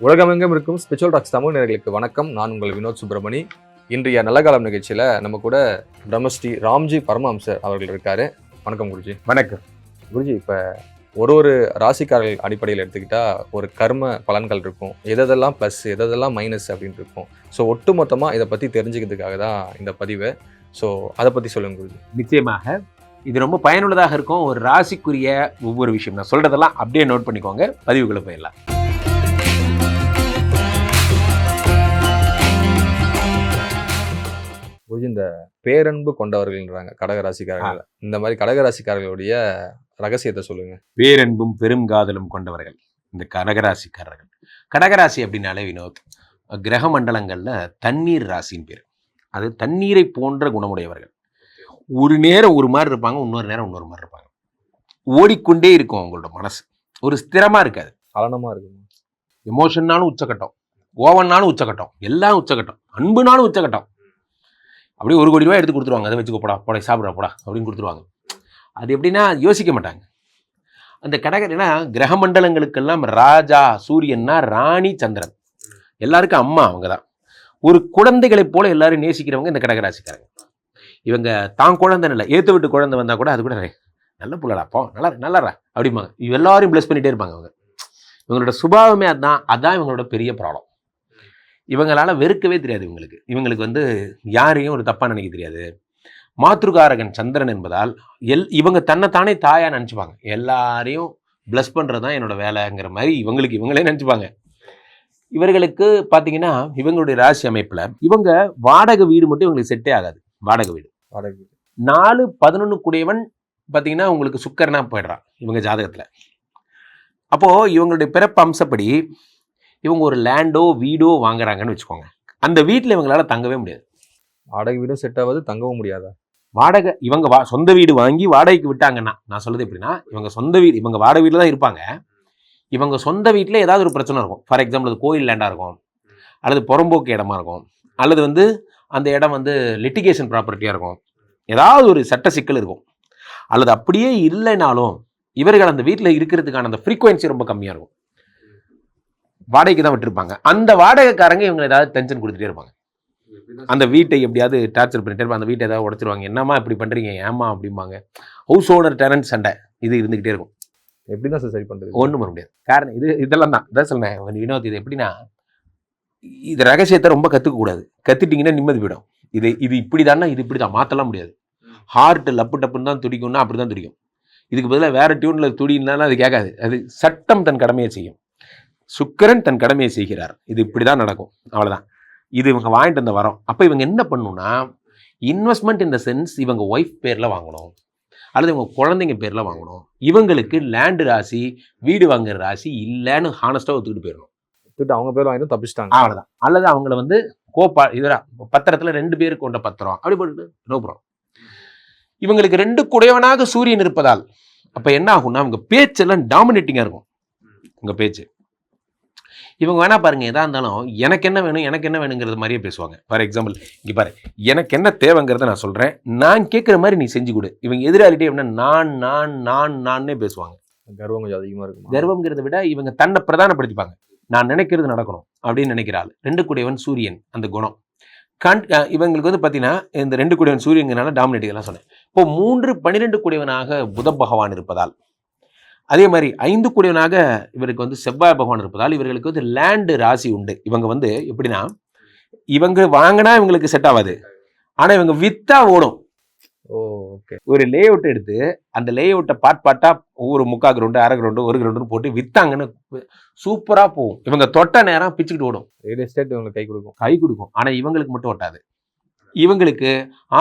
உலகமெங்கும் இருக்கும் spiritual tax Tamil நேயர்களுக்கு வணக்கம். நான் உங்கள் வினோத் சுப்பிரமணி. இன்றைய நல்லகாலம் நிகழ்ச்சியில் நம்ம கூட பிரம்மஸ்ரீ ராம்ஜி பரமஹம்சர் அவர்கள் இருக்காரு. வணக்கம் குருஜி. வணக்கம் குருஜி. இப்போ ஒரு ராசிக்காரர்கள் அடிப்படையில் எடுத்துக்கிட்டால் ஒரு கர்ம பலன்கள் இருக்கும், எதெல்லாம் ப்ளஸ் எதெல்லாம் மைனஸ் அப்படின்னு இருக்கும். ஸோ ஒட்டு மொத்தமாக இதை பற்றி தெரிஞ்சுக்கிறதுக்காக தான் இந்த பதிவு. ஸோ அதை பற்றி சொல்லுங்க குருஜி. நிச்சயமாக இது ரொம்ப பயனுள்ளதாக இருக்கும். ஒரு ராசிக்குரிய ஒவ்வொரு விஷயம் நான் சொல்றதெல்லாம் அப்படியே நோட் பண்ணிக்கோங்க. பதிவுகளை போயிடலாம். குருஜி, இந்த பேரன்பு கொண்டவர்கள்ன்றாங்க கடகராசிக்காரர்கள். இந்த மாதிரி கடகராசிக்காரர்களுடைய ரகசியத்தை சொல்லுங்க. பேரன்பும் பெருங்காதலும் கொண்டவர்கள் இந்த கடகராசிக்காரர்கள். கடகராசி அப்படின்னாலே வினோத், கிரக மண்டலங்கள்ல தண்ணீர் ராசின்னு பேர். அது தண்ணீரை போன்ற குணமுடையவர்கள். ஒரு நேரம் ஒரு மாதிரி இருப்பாங்க, இன்னொரு நேரம் இன்னொரு மாதிரி இருப்பாங்க. ஓடிக்கொண்டே இருக்கும் அவங்களோட மனசு, ஒரு ஸ்திரமா இருக்காது, சலனமா இருக்கும். எமோஷன்னாலும் உச்சக்கட்டம், ஓவன்னாலும் உச்சக்கட்டம், எல்லாம் உச்சக்கட்டம், அன்புனாலும் உச்சக்கட்டம். அப்படியே 1 கோடி ரூபாய் எடுத்து கொடுத்துருவாங்க. அதை வச்சுக்கோ போடா, போட சாப்பிட்றா போடா அப்படின்னு கொடுத்துருவாங்க. அது எப்படின்னா யோசிக்க மாட்டாங்க அந்த கடகரா. கிரக மண்டலங்களுக்கெல்லாம் ராஜா சூரியன்னா, ராணி சந்திரன், எல்லாருக்கும் அம்மா அவங்க தான். ஒரு குழந்தைகளை போல எல்லாரும் நேசிக்கிறவங்க இந்த கடகராசிக்காரங்க. இவங்க தான் குழந்தைன்னு இல்லை, ஏற்று விட்டு குழந்தை வந்தால் கூட அது கூட நல்ல புள்ளடாப்போ நல்லா நல்லாரா அப்படிம்பாங்க. எல்லாரும் பிளஸ் பண்ணிகிட்டே இருப்பாங்க. அவங்க இவங்களோட சுபாவமே அதான் இவங்களோட பெரிய ப்ராப்ளம். இவங்களால வெறுக்கவே தெரியாது. இவங்களுக்கு யாரையும் ஒரு தப்பாக நினைக்க தெரியாது. மாத்ருகாரகன் சந்திரன் என்பதால் இவங்க தன்னைத்தானே தாயா நினச்சிப்பாங்க. எல்லாரையும் பிளஸ் பண்ணுறது தான் என்னோட வேலைங்கிற மாதிரி இவங்களே நினச்சிப்பாங்க. இவர்களுக்கு பார்த்தீங்கன்னா இவங்களுடைய ராசி அமைப்பில் இவங்க வாடகை வீடு மட்டும் இவங்களுக்கு செட்டே ஆகாது. வாடகை வீடு 4-11 கூடியவன் பார்த்தீங்கன்னா உங்களுக்கு சுக்கரனா போயிடுறான் இவங்க ஜாதகத்தில். அப்போது இவங்களுடைய பிறப்பு அம்சப்படி இவங்க ஒரு லேண்டோ வீடோ வாங்குறாங்கன்னு வச்சுக்கோங்க. அந்த வீட்டில் இவங்களால தங்கவே முடியாது. வாடகை வீடும் செட் ஆகாது, தங்கவும் முடியாதா? வாடகை இவங்க சொந்த வீடு வாங்கி வாடகைக்கு விட்டாங்கன்னா, நான் சொல்றது எப்படின்னா, இவங்க சொந்த வீடு, இவங்க வாடகை வீட்டில் தான் இருப்பாங்க. இவங்க சொந்த வீட்டில் ஏதாவது ஒரு பிரச்சனை இருக்கும். ஃபார் எக்ஸாம்பிள் அது கோயில் லேண்டாக இருக்கும், அல்லது புறம்போக்கு இடமா இருக்கும், அல்லது அந்த இடம் லிட்டிகேஷன் ப்ராப்பர்ட்டியாக இருக்கும், ஏதாவது ஒரு சட்ட சிக்கல் இருக்கும். அல்லது அப்படியே இல்லைனாலும் இவர்கள் அந்த வீட்டில் இருக்கிறதுக்கான அந்த ஃப்ரீக்வன்சி ரொம்ப கம்மியாக இருக்கும். வாடகைக்கு தான் விட்டுருப்பாங்க. அந்த வாடகைக்காரங்க இவங்க ஏதாவது டென்ஷன் கொடுத்துட்டே இருப்பாங்க. அந்த வீட்டை எப்படியாவது டார்ச்சர் பண்ணிட்டே இருப்பாங்க. அந்த வீட்டை ஏதாவது உடச்சிருவாங்க. என்னம்மா இப்படி பண்ணுறீங்க, ஏமா அப்படிம்பாங்க. ஹவுஸ் ஓனர் டெனன்ட் சண்டை இது இருந்துகிட்டே இருக்கும். எப்படி தான் சார் சரி பண்ணுறது? ஒன்றும் பண்ண முடியாது. காரணம் இதெல்லாம் தான். அதான் சொன்னேன் வினோத், இது எப்படின்னா, இது ரகசியத்தை ரொம்ப கற்றுக்கக்கூடாது. கற்றுட்டிங்கன்னா நிம்மதி போயிடும். இது இப்படி தானே, இது இப்படி தான், மாற்றலாம் முடியாது. ஹார்ட் லப்பு டப்புன்னு தான் துடிக்கும்னா அப்படி தான் துடிக்கும். இதுக்கு பதிலாக வேறு டியூனில் துடினாலும் அது கேட்காது. அது சட்டம் தன் கடமையை செய்யும். சுக்கிரன் தன் கடமையை செய்கிறார். இது இப்படி தான் நடக்கும், அவ்வளோதான். இது இவங்க வாங்கிட்டு வந்த வரோம். அப்போ இவங்க என்ன பண்ணணும்னா, இன்வெஸ்ட்மெண்ட் இன் த சென்ஸ் இவங்க ஒய்ஃப் பேரில் வாங்கணும், அல்லது இவங்க குழந்தைங்க பேரில் வாங்கணும். இவங்களுக்கு லேண்டு ராசி, வீடு வாங்குற ராசி இல்லைன்னு ஹானஸ்ட்டாக ஒத்துக்கிட்டு போயிடணும். அவங்க பேர் வாங்கிட்டு தப்பிச்சிட்டாங்க, அவ்வளோதான். அல்லது அவங்கள பத்திரத்தில் 2 பேர் கொண்ட பத்திரம் அப்படி போட்டு நோப்புறோம். இவங்களுக்கு 2 குடையவனாக சூரியன் இருப்பதால் அப்போ என்ன ஆகும்னா, அவங்க பேச்செல்லாம் டாமினேட்டிங்காக இருக்கும். உங்கள் பேச்சு இவங்க வேணா பாருங்க, எதா இருந்தாலும் எனக்கு என்ன வேணுங்கிறது மாதிரியே பேசுவாங்க. ஃபார் எக்ஸாம்பிள் இங்கே பாரு, எனக்கு என்ன தேவைங்கிறத நான் சொல்கிறேன், நான் கேட்குற மாதிரி நீ செஞ்சு கொடு. இவங்க எதிராளிட்டே எப்படின்னா நான்னே பேசுவாங்க. கர்வம் கொஞ்சம் அதிகமாக இருக்கும். கர்வங்கிறத விட இவங்க தன்னை பிரதானப்படுத்திப்பாங்க. நான் நினைக்கிறது நடக்கணும் அப்படின்னு நினைக்கிறாள். 2 கூடியவன் சூரியன் அந்த குணம். இவங்களுக்கு பார்த்தீங்கன்னா இந்த 2 கூடியவன் சூரியங்கனால டாமினேட்டிங்லாம் சொன்னேன். இப்போ 3-12 கூடியவனாக புத பகவான் இருப்பதால், அதே மாதிரி 5 கூடியவனாக இவருக்கு செவ்வாய் பகவான் இருப்பதால் இவர்களுக்கு லேண்டு ராசி உண்டு. இவங்க எப்படின்னா, இவங்க வாங்கினா இவங்களுக்கு செட் ஆகாது, ஆனால் இவங்க வித்தா ஓடும். ஓகே. ஒரு லே அவுட் எடுத்து அந்த லே அவுட்டை பாட்டா ஒவ்வொரு 3/4 கிரவுண்டு 1/2 கிரவுண்டு 1 கிரவுண்டு போட்டு வித்தாங்கன்னு சூப்பராக போகும். இவங்க தொட்ட நேரம் பிச்சுக்கிட்டு ஓடும். ரியல் எஸ்டேட் இவங்களுக்கு கை கொடுக்கும். ஆனால் இவங்களுக்கு மட்டும் ஒட்டாது. இவங்களுக்கு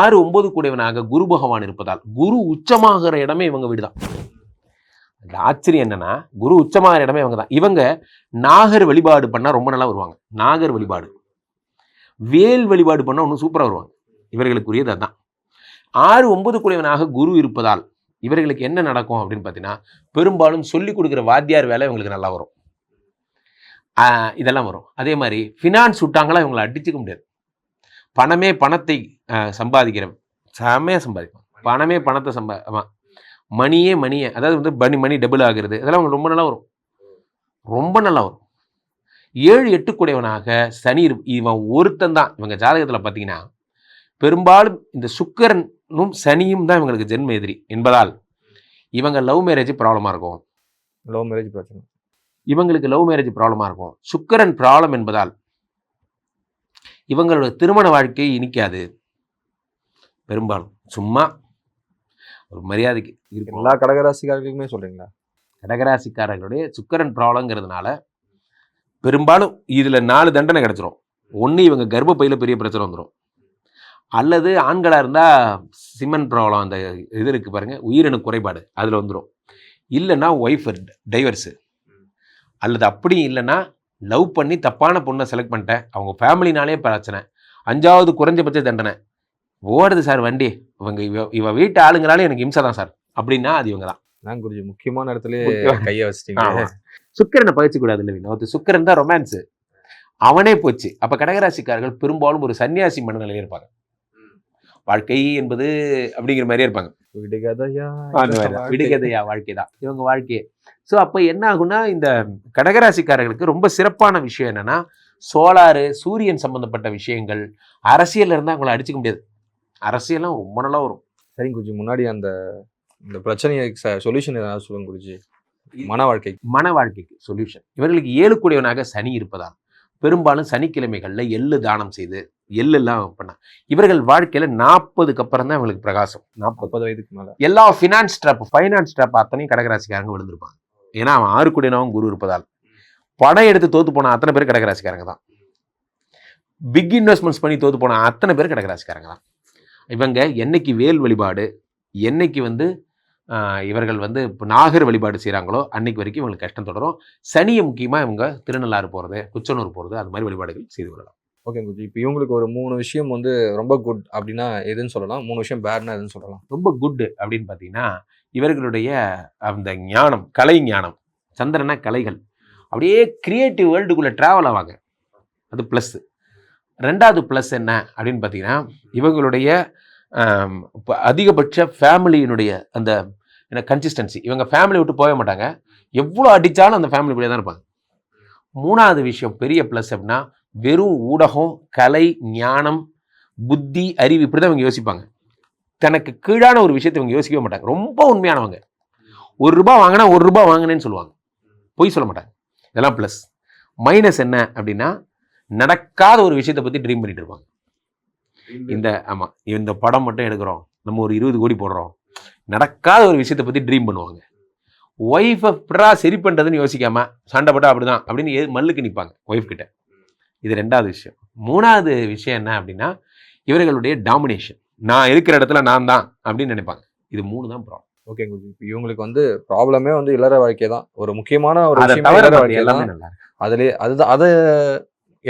6-9 கூடியவனாக குரு பகவான் இருப்பதால் குரு உச்சமாகிற இடமே இவங்க வீடு தான். ஆச்சரியம் என்னன்னா, குரு உச்சமாகிற இடமே இவங்க தான். இவங்க நாகர் வழிபாடு பண்ணால் ரொம்ப நல்லா வருவாங்க. நாகர் வழிபாடு, வேல் வழிபாடு பண்ணால் இன்னும் சூப்பராக வருவாங்க. இவர்களுக்குரியது அதுதான். 6-9 கூடியவனாக குரு இருப்பதால் இவர்களுக்கு என்ன நடக்கும் அப்படின்னு பார்த்தீங்கன்னா, பெரும்பாலும் சொல்லிக் கொடுக்குற வாத்தியார் வேலை இவங்களுக்கு நல்லா வரும். இதெல்லாம் வரும். அதே மாதிரி ஃபினான்ஸ் விட்டாங்களா இவங்களை அடிச்சுக்க முடியாது. பணத்தை சம்பாதிக்கிற செம்மையாக சம்பாதிக்கும். பணத்தை மணியே அதாவது மணி டபுள் ஆகுறது, இதெல்லாம் ரொம்ப நல்லா வரும். 7 8 கூடையவனாக சனி இவன் ஒருத்தன் தான். இவங்க ஜாதகத்தில் பார்த்தீங்கன்னா பெரும்பாலும் இந்த சுக்கிரனும் சனியும் தான் இவங்களுக்கு ஜென்ம எதிரி என்பதால் இவங்க லவ் மேரேஜ் ப்ராப்ளமாக இருக்கும். லவ் மேரேஜ் பிரச்சனை, இவங்களுக்கு லவ் மேரேஜ் ப்ராப்ளமாக இருக்கும். சுக்கிரன் ப்ராப்ளம் என்பதால் இவங்களோட திருமண வாழ்க்கை இனிக்காது. பெரும்பாலும் சும்மா ஒரு மரியாதைக்கு இருக்கும். எல்லா கடகராசிக்காரர்களுக்குமே சொல்றீங்களா? கடகராசிக்காரர்களுடைய சுக்கிரன் ப்ராப்ளங்கிறதுனால பெரும்பாலும் இதில் 4 தண்டனை கிடச்சிரும். ஒன்று இவங்க கர்ப்பப்பையில் பெரிய பிரச்சனை வந்துடும், அல்லது ஆண்களாக இருந்தால் சிமன் ப்ராப்ளம், அந்த இது இருக்குது பாருங்கள், உயிரணு குறைபாடு, அதில் வந்துடும். இல்லைன்னா ஒய்ஃப் டைவர்ஸு, அல்லது அப்படி இல்லைன்னா லவ் பண்ணி தப்பான பொண்ணை செலக்ட் பண்ணிட்டேன், அவங்க ஃபேமிலினாலே பிரச்சனை, 5வது குறைஞ்சபட்ச தண்டனை, ஓடுது சார் வண்டி, இவ வீட்டு ஆளுங்களாலே எனக்கு இம்சை தான் சார் அப்படின்னா அது இவங்க தான். நான் குருஜி முக்கியமான இடத்துல கையை வச்சிட்டீங்க. சுக்கிரனை பகிச்சு கூடாது இல்லை வினோத், சுக்கிரன் தான் ரொமான்ஸு, அவனே போச்சு. அப்போ கடகராசிக்காரர்கள் பெரும்பாலும் ஒரு சன்னியாசி மனநிலையில் இருப்பாங்க. வாழ்க்கை என்பது அப்படிங்கிற மாதிரியே இருப்பாங்க. விடுகதையா வாழ்க்கை தான் இவங்க வாழ்க்கையே. ஸோ அப்போ என்ன ஆகும்னா, இந்த கடகராசிக்காரர்களுக்கு ரொம்ப சிறப்பான விஷயம் என்னன்னா, சோலாரு சூரியன் சம்பந்தப்பட்ட விஷயங்கள், அரசியல் இருந்தால் அவங்கள அடிச்சுக்க முடியாது. அரசியலும் ரொம்ப நல்லா வரும். சரிங்க குருஜி, முன்னாடி அந்த இந்த பிரச்சனையை சொல்யூஷன் ஏதாவது சொல்லுங்க குருஜி. மன வாழ்க்கைக்கு சொல்யூஷன், இவர்களுக்கு 7 கூடியவனாக சனி இருப்பதால் பெரும்பாலும் சனிக்கிழமைகளில் எள்ளு தானம் செய்து எள்ளெல்லாம் பண்ண இவர்கள் வாழ்க்கையில் 40க்கு அப்புறம் தான் இவங்களுக்கு பிரகாசம். 40 வயதுக்கு மேலே எல்லா ஃபைனான்ஸ் ட்ராப் அத்தனையும் கடகராசிக்காரங்க விழுந்திருப்பாங்க. ஏன்னா அவன் 6 கூடியவனாகவும் குரு இருப்பதால் படம் எடுத்து தோத்து போன அத்தனை பேர் கடகராசிக்காரங்க தான். பிக் இன்வெஸ்ட்மெண்ட்ஸ் பண்ணி தோத்து போன அத்தனை பேர் கடகராசிக்காரங்க தான். இவங்க என்னைக்கு வேல் வழிபாடு, என்னைக்கு இவர்கள் இப்போ நாகர் வழிபாடு செய்கிறாங்களோ அன்னைக்கு வரைக்கும் இவங்களுக்கு கஷ்டம் தொடரும். சனியை முக்கியமாக இவங்க திருநள்ளாறு போகிறது, குச்சனூர் போகிறது, அது மாதிரி வழிபாடுகள் செய்து கொள்ளலாம். ஓகே குருஜி, இப்போ இவங்களுக்கு ஒரு 3 விஷயம் ரொம்ப குட் அப்படின்னா எதுன்னு சொல்லலாம், 3 விஷயம் பேட்னா எதுன்னு சொல்லலாம்? ரொம்ப குட் அப்படின்னு பார்த்தீங்கன்னா இவர்களுடைய அந்த ஞானம், கலை ஞானம், சந்திரனா கலைகள், அப்படியே கிரியேட்டிவ் வேர்ல்டுக்குள்ளே ட்ராவல் ஆவாங்க, அது ப்ளஸ்ஸு. 2வது ப்ளஸ் என்ன அப்படின்னு பார்த்தீங்கன்னா, இவங்களுடைய அதிகபட்ச ஃபேமிலியினுடைய அந்த கன்சிஸ்டன்சி, இவங்க ஃபேமிலி விட்டு போக மாட்டாங்க, எவ்வளோ அடித்தாலும் அந்த ஃபேமிலிக்குள்ளே தான் இருப்பாங்க. 3வது விஷயம் பெரிய ப்ளஸ் அப்படின்னா, வெறும் ஊடகம், கலை, ஞானம், புத்தி, அறிவு, இப்படி தான் இவங்க யோசிப்பாங்க. தனக்கு கீழான ஒரு விஷயத்தை இவங்க யோசிக்கவே மாட்டாங்க. ரொம்ப உண்மையானவங்க. ₹1 வாங்கினா ₹1 வாங்கினேன்னு சொல்லுவாங்க, பொய் சொல்ல மாட்டாங்க. இதெல்லாம் ப்ளஸ். மைனஸ் என்ன அப்படின்னா, நடக்காத ஒரு விஷயத்தை பற்றி ட்ரீம் பண்ணிட்டு இருப்பாங்க. இந்த படம் மட்டும் எடுக்கிறோம், நம்ம ஒரு 20 கோடி போடுறோம், நடக்காத ஒரு விஷயத்தை பற்றி ட்ரீம் பண்ணுவாங்க. ஒய்ஃபை எப்படா சரி பண்ணுறதுன்னு யோசிக்காம சண்டை போட்டா அப்படிதான் அப்படின்னு மல்லுக்கு நிற்பாங்க ஒய்ஃப் கிட்ட. இது 2வது விஷயம். 3வது விஷயம் என்ன அப்படின்னா, இவர்களுடைய டாமினேஷன், நான் இருக்கிற இடத்துல நான் தான் அப்படின்னு நினைப்பாங்க. இது 3 தான் ப்ராப்ளம். ஓகே குருஜி, இப்போ இவங்களுக்கு ப்ராப்ளமே இல்லற வாழ்க்கை தான், ஒரு முக்கியமான ஒரு விஷயம். எல்லாமே நல்லா அதுலேயே அதுதான், அதை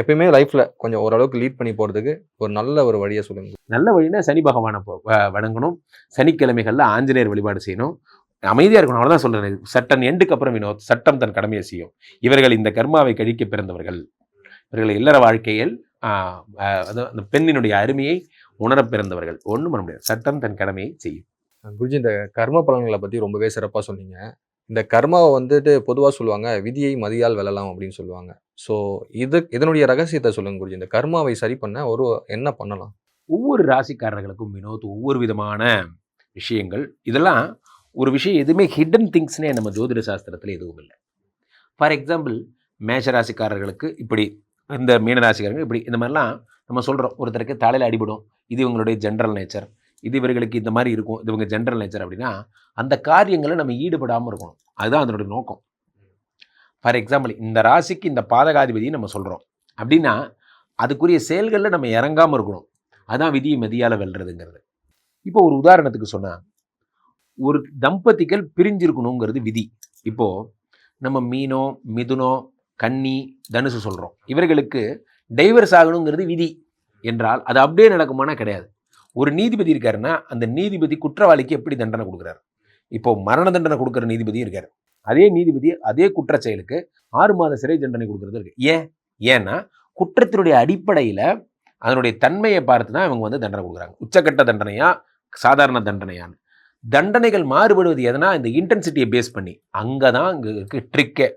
எப்பயுமே லைஃப்ல கொஞ்சம் ஓரளவுக்கு லீட் பண்ணி போறதுக்கு ஒரு நல்ல ஒரு வழியை சொல்லுங்க. நல்ல வழினா சனி பகவானை வணங்கணும், சனிக்கிழமைகள்ல ஆஞ்சநேயர் வழிபாடு செய்யணும், அமைதியா இருக்கணும். அவ்வளவுதான் சொல்றேன். சட்டம் எண்டுக்கு அப்புறம் வினோத், சட்டம் தன் கடமையை செய்யும். இவர்கள் இந்த கர்மாவை கழிக்க பிறந்தவர்கள். இவர்கள் இல்லற வாழ்க்கையில் அந்த பெண்ணினுடைய அருமையை உணர பிறந்தவர்கள். ஒன்றும் பண்ண முடியாது, சட்டம் தன் கடமையை செய்யும். குருஜி, இந்த கர்ம பலன்களை பத்தி ரொம்பவே சிறப்பா சொன்னீங்க. இந்த கர்மாவை பொதுவா சொல்லுவாங்க, விதியை மதியால் வெல்லலாம் அப்படின்னு சொல்லுவாங்க. ஸோ இதனுடைய ரகசியத்தை சொல்லுங்க குருஜி. இந்த கர்மாவை சரி பண்ண என்ன பண்ணலாம்? ஒவ்வொரு ராசிக்காரர்களுக்கும் வினோத் ஒவ்வொரு விதமான விஷயங்கள், இதெல்லாம் ஒரு விஷயம் எதுவுமே ஹிடன் திங்ஸ்னே நம்ம ஜோதிட சாஸ்திரத்தில் எதுவும் இல்லை. ஃபார் எக்ஸாம்பிள், மேஷ ராசிக்காரர்களுக்கு இப்படி, இந்த மீனராசிக்காரர்கள் இப்படி, இந்த மாதிரிலாம் நம்ம சொல்கிறோம். ஒருத்தருக்கு தலையில் அடிபடும், இது இவங்களுடைய ஜென்ரல் நேச்சர், இது இவர்களுக்கு இந்த மாதிரி இருக்கும், இது இவங்க ஜென்ரல் நேச்சர் அப்படின்னா அந்த காரியங்களை நம்ம ஈடுபடாமல் இருக்கணும். அதுதான் அதனுடைய நோக்கம். ஃபார் எக்ஸாம்பிள், இந்த ராசிக்கு இந்த பாதகாதிபதியை நம்ம சொல்கிறோம் அப்படின்னா அதுக்குரிய செயல்களில் நம்ம இறங்காமல் இருக்கணும். அதுதான் விதியை மதியால் வெல்றதுங்கிறது. இப்போ ஒரு உதாரணத்துக்கு சொன்னால், ஒரு தம்பதிகள் பிரிஞ்சிருக்கணுங்கிறது விதி. இப்போது நம்ம மீனோ, மிதுனோ, கன்னி, தனுசு சொல்கிறோம், இவர்களுக்கு டைவர்ஸ் ஆகணுங்கிறது விதி என்றால் அது அப்படியே நடக்குமானா கிடையாது. ஒரு நீதிபதி இருக்காருன்னா அந்த நீதிபதி குற்றவாளிக்கு எப்படி தண்டனை கொடுக்குறாரு? இப்போ மரண தண்டனை கொடுக்குற நீதிபதியும் இருக்காரு. அதே நீதிபதி அதே குற்ற செயலுக்கு 6 மாத சிறை தண்டனை கொடுக்குறது இருக்கு. ஏன்னா குற்றத்தினுடைய அடிப்படையில் அதனுடைய தன்மையை பார்த்து தான் இவங்க தண்டனை கொடுக்குறாங்க. உச்சக்கட்ட தண்டனையா, சாதாரண தண்டனையான்னு. தண்டனைகள் மாறுபடுவது எதனா இந்த இன்டென்சிட்டியை பேஸ் பண்ணி. அங்கே தான் இங்கே இருக்கு ட்ரிக்கே.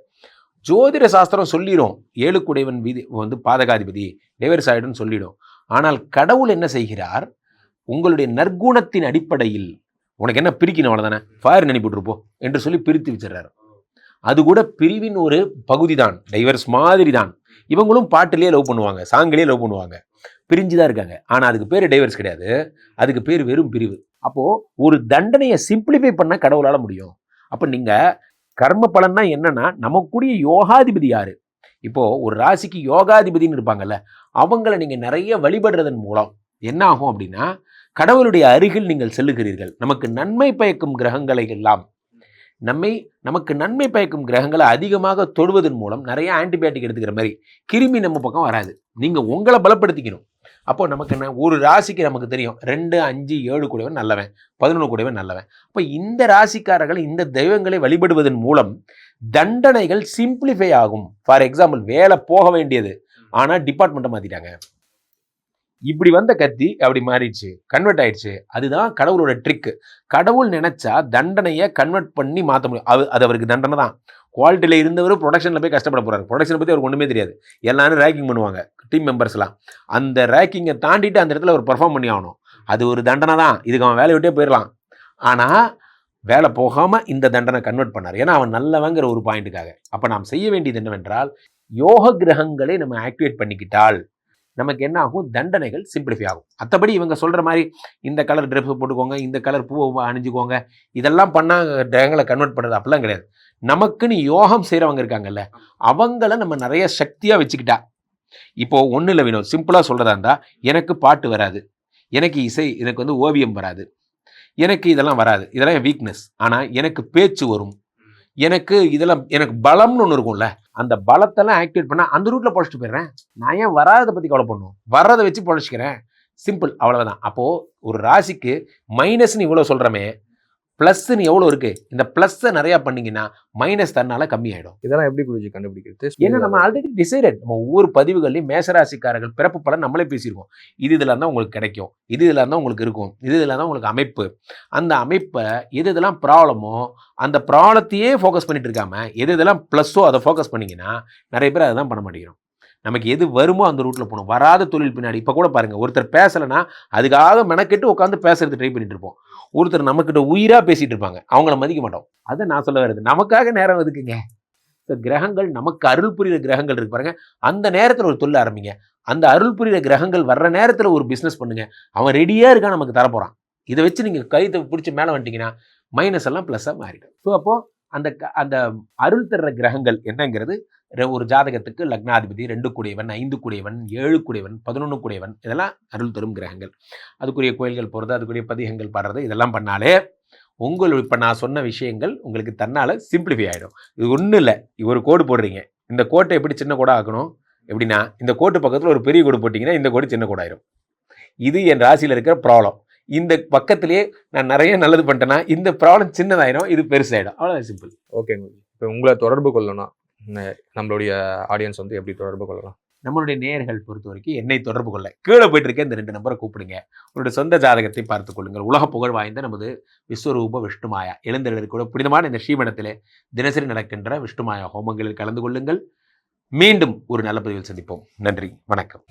ஜோதிட சாஸ்திரம் சொல்லிடும் 7 குடைவன் வீதி வந்து பாதகாதிபதி டைவர்ஸ் ஆயிடும்னு சொல்லிடும். ஆனால் கடவுள் என்ன செய்கிறார், உங்களுடைய நற்குணத்தின் அடிப்படையில் உனக்கு என்ன பிரிக்கணும் அவ்வளோதானே, ஃபயர் அனுப்பிவிட்டுருப்போம் என்று சொல்லி பிரித்து வச்சிடறாரு. அது கூட பிரிவின் ஒரு பகுதி தான், டைவர்ஸ் மாதிரி தான். இவங்களும் பாட்டிலேயே லவ் பண்ணுவாங்க, சாங்கிலேயே லவ் பண்ணுவாங்க, பிரிஞ்சு தான் இருக்காங்க. ஆனால் அதுக்கு பேர் டைவர்ஸ் கிடையாது, அதுக்கு பேர் வெறும் பிரிவு. அப்போது ஒரு தண்டனையை சிம்பிளிஃபை பண்ண கடவுளால் முடியும். அப்போ நீங்கள் கர்ம பலன்னா என்னன்னா, நமக்குரிய யோகாதிபதி யாரு, இப்போது ஒரு ராசிக்கு யோகாதிபதினு இருப்பாங்கல்ல, அவங்கள நீங்கள் நிறைய வழிபடுறதன் மூலம் என்ன ஆகும் அப்படின்னா, கடவுளுடைய அருகில் நீங்கள் செல்லுகிறீர்கள். நமக்கு நன்மை பயக்கும் கிரகங்களை எல்லாம் நமக்கு நன்மை பயக்கும் கிரகங்களை அதிகமாக தொடுவதன் மூலம் நிறைய ஆன்டிபயோட்டிக் எடுத்துக்கிற மாதிரி கிருமி நம்ம பக்கம் வராது. நீங்கள் உங்களை பலப்படுத்திக்கணும். அப்போ நமக்கு என்ன, ஒரு ராசிக்கு நமக்கு தெரியும் 2, 5, 7 கூடவன் நல்லவன், 11 கூடவன் நல்லவன். அப்போ இந்த ராசிக்காரர்கள் இந்த தெய்வங்களை வழிபடுவதன் மூலம் தண்டனைகள் சிம்பிளிஃபை ஆகும். ஃபார் எக்ஸாம்பிள், வேலை போக வேண்டியது ஆனால் டிபார்ட்மெண்ட்டை மாற்றிட்டாங்க, இப்படி வந்த கத்தி அப்படி மாறிடுச்சு, கன்வெர்ட் ஆயிடுச்சு. அதுதான் கடவுளோட ட்ரிக்கு. கடவுள் நினைச்சா தண்டனையை கன்வெர்ட் பண்ணி மாற்ற முடியும். அது அவருக்கு தண்டனை தான். குவாலிட்டியில் இருந்தவர் ப்ரொடக்ஷனில் போய் கஷ்டப்பட போகிறாரு. ப்ரொடக்ஷனை பற்றி அவருக்கு ஒன்றுமே தெரியாது. எல்லாரும் ரேக்கிங் பண்ணுவாங்க, டீம் மெம்பர்ஸ்லாம். அந்த ரேக்கிங்கை தாண்டிட்டு அந்த இடத்துல அவர் பெர்ஃபார்ம் பண்ணி ஆகணும். அது ஒரு தண்டனை தான். இதுக்கு அவன் வேலையை விட்டே போயிடலாம். ஆனால் வேலை போகாமல் இந்த தண்டனை கன்வெர்ட் பண்ணார். ஏன்னா அவன் நல்லவங்கிற ஒரு பாயிண்ட்டுக்காக. அப்போ நாம் செய்ய வேண்டியது என்னவென்றால், யோக கிரகங்களை நம்ம ஆக்டிவேட் பண்ணிக்கிட்டால் நமக்கு என்ன ஆகும், தண்டனைகள் சிம்பிளிஃபை ஆகும். மற்றபடி இவங்க சொல்கிற மாதிரி இந்த கலர் ட்ரெஸ் போட்டுக்கோங்க, இந்த கலர் பூவை அணிஞ்சுக்கோங்க, இதெல்லாம் பண்ணால் கிரகங்களை கன்வெர்ட் பண்ணுறது அப்படிலாம் கிடையாது. நமக்குன்னு யோகம் செய்கிறவங்க இருக்காங்கல்ல, அவங்கள நம்ம நிறைய சக்தியாக வச்சுக்கிட்டா. இப்போது ஒன்றும் இல்லை வினோத், சிம்பிளாக சொல்கிறதா இருந்தால், எனக்கு பாட்டு வராது, எனக்கு இசை, எனக்கு வந்து ஓவியம் வராது, எனக்கு இதெல்லாம் வராது, இதெல்லாம் என் வீக்னஸ். ஆனால் எனக்கு பேச்சு வரும், எனக்கு இதெல்லாம், எனக்கு பலம்னு ஒன்று இருக்கும்ல, அந்த பலத்தெல்லாம் ஆக்டிவேட் பண்ணால் அந்த ரூட்டில் பொழைச்சிட்டு போயிடுறேன். நான் ஏன் வராததை பற்றி கவலை பண்ணும், வர்றதை வச்சு பொழைச்சிக்கிறேன். சிம்பிள், அவ்வளோதான். அப்போது ஒரு ராசிக்கு மைனஸ்ன்னு இவ்வளோ சொல்கிறோமே, ப்ளஸ்ன்னு எவ்வளோ இருக்குது, இந்த ப்ளஸ்ஸை நிறையா பண்ணிங்கன்னா மைனஸ் தன்னால் கம்மியாயிடும். இதெல்லாம் எப்படி குருஜி கண்டுபிடிக்கிறது? ஏன்னா நம்ம ஆல்ரெடி டிசைடட், நம்ம ஒவ்வொரு பதிவுகள்லையும் மேசராசிக்காரர்கள் பிறப்பு பலன் நம்மளே பேசியிருக்கோம். இதில் இருந்தால் உங்களுக்கு கிடைக்கும், இதில் இருந்தால் உங்களுக்கு இருக்கும், இதில் தான் உங்களுக்கு அமைப்பு. அந்த அமைப்பை இதெல்லாம் ப்ராப்ளமோ அந்த ப்ராப்ளத்தையே ஃபோக்கஸ் பண்ணிட்டு இருக்காம இதெல்லாம் ப்ளஸ்ஸோ அதை ஃபோக்கஸ் பண்ணிங்கன்னா நிறைய பேர் அதை தான் பண்ண மாட்டேங்கிறோம். நமக்கு எது வருமோ அந்த ரூட்டில் போகணும். வராத தொழில் பின்னாடி. இப்போ கூட பாருங்கள், ஒருத்தர் பேசலைன்னா அதுக்காக மெனக்கெட்டு உட்காந்து பேசுறது ட்ரை பண்ணிட்டு இருப்போம். ஒருத்தர் நம்மக்கிட்ட உயிராக பேசிகிட்டு இருப்பாங்க, அவங்கள மதிக்க மாட்டோம். அதை நான் சொல்ல வருது, நமக்காக நேரம் எதுக்குங்க? கிரகங்கள் நமக்கு அருள் புரிகிற கிரகங்கள் இருக்கு பாருங்க, அந்த நேரத்தில் ஒரு தொழில் ஆரம்பிங்க. அந்த அருள் புரிகிற கிரகங்கள் வர்ற நேரத்தில் ஒரு பிஸ்னஸ் பண்ணுங்க. அவன் ரெடியாக இருக்கான், நமக்கு தரப்போகிறான். இதை வச்சு நீங்கள் கைத்தை பிடிச்சி மேலே வந்துட்டீங்கன்னா மைனஸ் எல்லாம் ப்ளஸ்ஸாக மாறிடும். ஸோ அப்போது அந்த அருள் தர்ற கிரகங்கள் என்னங்கிறது, ஒரு ஜாதகத்துக்கு லக்னாதிபதி 2 கூடையவன், 5 கூடையவன், 7 கூடையவன், 11 கூடையவன், இதெல்லாம் அருள் தரும் கிரகங்கள். அதுக்குரிய கோயில்கள் போகிறது, அதுக்குரிய பதிகங்கள் பாடுறது, இதெல்லாம் பண்ணாலே இப்போ நான் சொன்ன விஷயங்கள் உங்களுக்கு தன்னால் சிம்பிளிஃபை ஆகிடும். இது ஒன்றும் இல்லை, ஒரு கோடு போடுறீங்க, இந்த கோட்டை எப்படி சின்ன கோடாக ஆக்கணும், எப்படின்னா இந்த கோட்டு பக்கத்தில் ஒரு பெரிய கோடு போட்டிங்கன்னா இந்த கோடு சின்ன கோடாயிரும். இது என் ராசியில் இருக்கிற ப்ராப்ளம். இந்த பக்கத்திலே நான் நிறைய நல்லது பண்ணிட்டேன்னா இந்த ப்ராப்ளம் சின்னதாயிரும், இது பெருசாயிடும். அவ்வளோதான், சிம்பிள். ஓகேங்க. இப்போ உங்களை தொடர்பு கொள்ளணும், நம்மளுடைய ஆடியன்ஸ் வந்து எப்படி தொடர்பு கொள்ளலாம்? நம்மளுடைய நேயர்கள் பொறுத்த வரைக்கும் என்னை தொடர்பு கொள்ள கீழே போயிட்டு இருக்க இந்த 2 நம்பரை கூப்பிடுங்க. உங்களுடைய சொந்த ஜாதகத்தை பார்த்துக் கொள்ளுங்கள். உலக புகழ் வாய்ந்த நமது விஸ்வரூப விஷ்ணுமாயா எழுந்தருளுக்கு புனிதமான இந்த ஸ்ரீமடத்திலே தினசரி நடக்கின்ற விஷ்ணுமாயா ஹோமங்களில் கலந்து கொள்ளுங்கள். மீண்டும் ஒரு நல்ல பதிவில் சந்திப்போம். நன்றி, வணக்கம்.